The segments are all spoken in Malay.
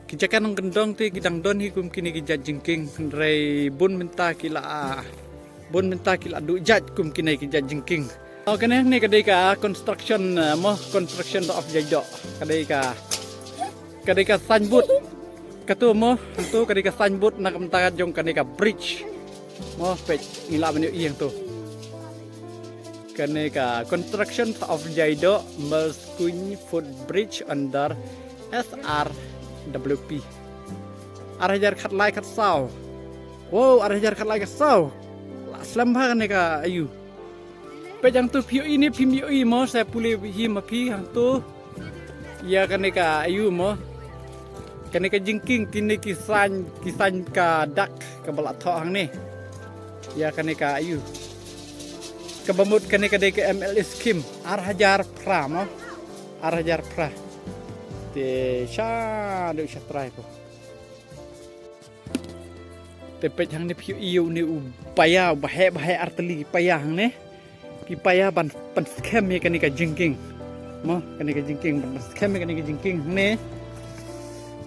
Kijakan ng gendong ti gidang don hikum kini kijat jingking rei bun menta kila du jat kum kini kijat jingking. Oh kene ni kadai ka construction of jaido kadai ka signboard katu mo tu kadai ka signboard nak menta jong kadai ka bridge mo pet ngila banyu iang tu kadai ka construction of jaido Melskun footbridge under SRWP. Arajar khat lai khat sau. Wow, arajar khat lai khat sau. Slam bha kan ka ayu. Pe jang tu piu ini pimiu i mo saya pulih hi ma pi hang tu. Ya kan ka ayu mo. Kan ka jingking kini kisan ka dak ka balak tho hang ni. Ya kan ka ayu. Kebamut kan ka de ka MLS Kim arajar pra mo. Arajar pra. Te sha do sha try ko te pet hang ne piu iu ne upaya bahe arteli paya hang ne ki paya ban pan scam me kanika jingking mo kanika jingking ban scam me kanika jingking ne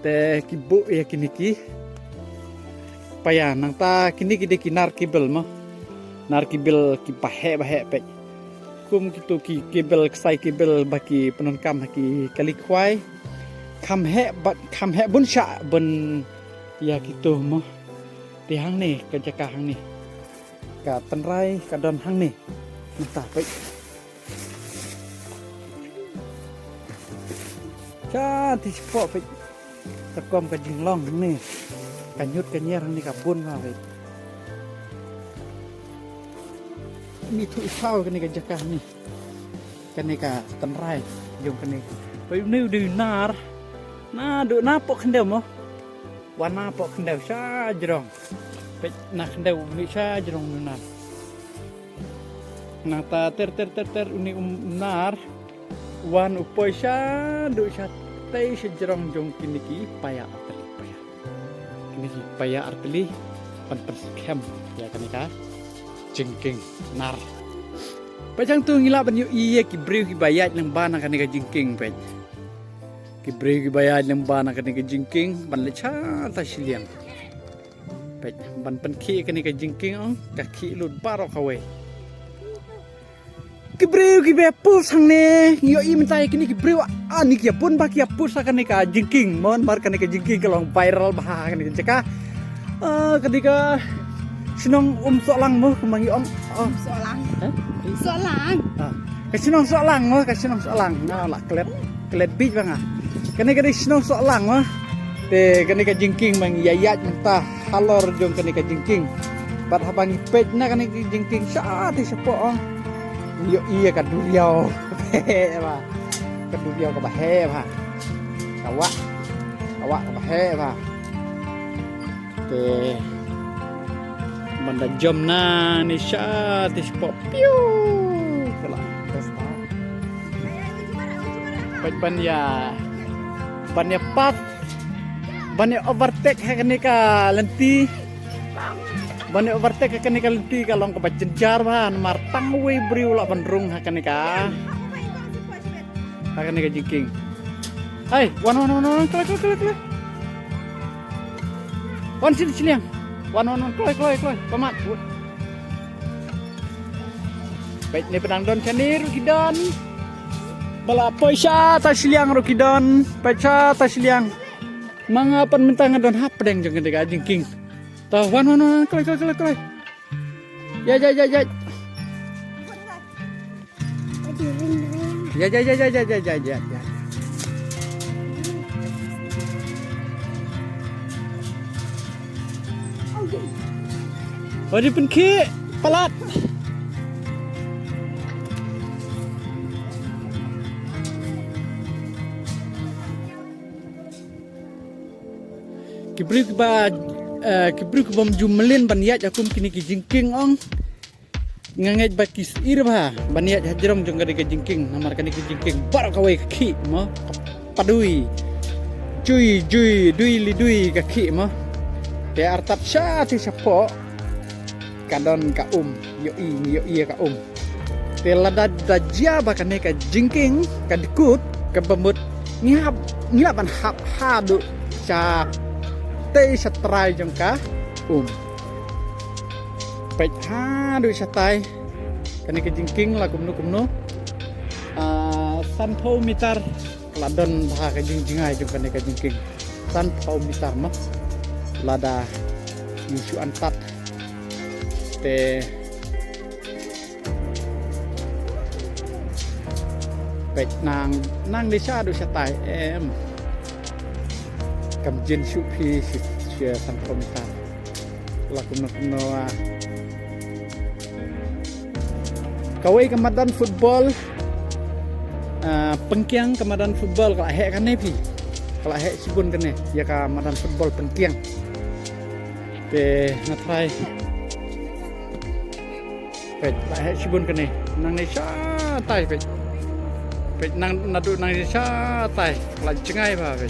te ki bu ya kiniki paya nang ta kini de kinar kibel mo nar kibel ki bahe pet kum kitu ki kibel sai kibel baki penunkam ki kali kwai kham he bun sha bun ya gitu mo di hang ni ka jaka hang ni ka penrai ka don hang ni entah pe cha ti spo pe takom ka jinglong ni ka nyut ka nyer hang ni ka bun ha pe ni thu sao ka ni ka jaka ni ka penrai jong ka ni pe ni di nar na do na pok kendau mo wana pok kendau sha jrong pe na kendau mi sha jrong na ta ter uni nar wan upoi sha do sha tai sha jrong jong kiniki paya arteli pan scam ya kanika jingking nar pajang tu ngila banyu iye ki briu ki bayat nang bana kanika jingking pe Kibrih bayad ng bana kani ka jingking ban lecha ta siliang pet ban penki kani ka jingking ong kaki lud paro kawe kibrih ki be pul sang ne yo i mentai kini kibrih ani ki pun ba ki pul sa kani ka jingking mon mar kani ka jingking kalong viral bah kani ka kani ka sinong Sohlang mo kumangi Sohlang ka sinong Sohlang mo ka sinong Sohlang na la klet big bang kani sinong Sohlang mah te kani ka jingking mang yayat mentah halor jong kani ka jingking pat habang ipet na kani ka jingking sa ti sepo yo iya ka duriau ba ka duriau ka bahe ba kawa ka bahe ba te banda jom na ni sa ti sepo piu kala pesta pat Bannya pat, bannya overtake kani ka lenti, bannya overtake kani ka lenti kalong ka bajenjar ban martang we briu la bandrung kani ka jingking. Hai, wan kle. Wan siliang. Wan kle, pamat. Baik ni pedang don chanir gidon. Bala paisa ta siliang rokidon paisa ta siliang mga panmentang don hapdeng jong kene jingking ta wan kle ya Wadi penki palat Kibruk bom jumelin baniat akum kini ki jingking ong nganget bakis irba baniat hajrong jong kani ki jingking namar kani ki jingking bar kawai ki mo padui dui kaki mo te artat sha ti sapo kadon ka yo i ka te ladad dajia bakane ka jingking ka dikut ka bamut ngilap ban hap hadu cha tây sạt trai trong cá bạch ha đôi sạt tay cái này cái jingkieng là cũng nó san thâu mitar là đơn ba cái jingkieng ai trong cái này cái jingkieng san thâu mitar mà là đà yusu antat te bạch nàng đi xa đôi sạt tay em cầm jin su pi chia san thâu mitar là cũng nó kawai kamadan football pengkiang kamadan football kalau hek kan nepi kalau hek sibun kan ne ya kamadan football pengkiang pe natrai pe kalau hek sibun kan ne nang ne sha tai pe nang nadu nang ne sha tai kalau cengai ba pe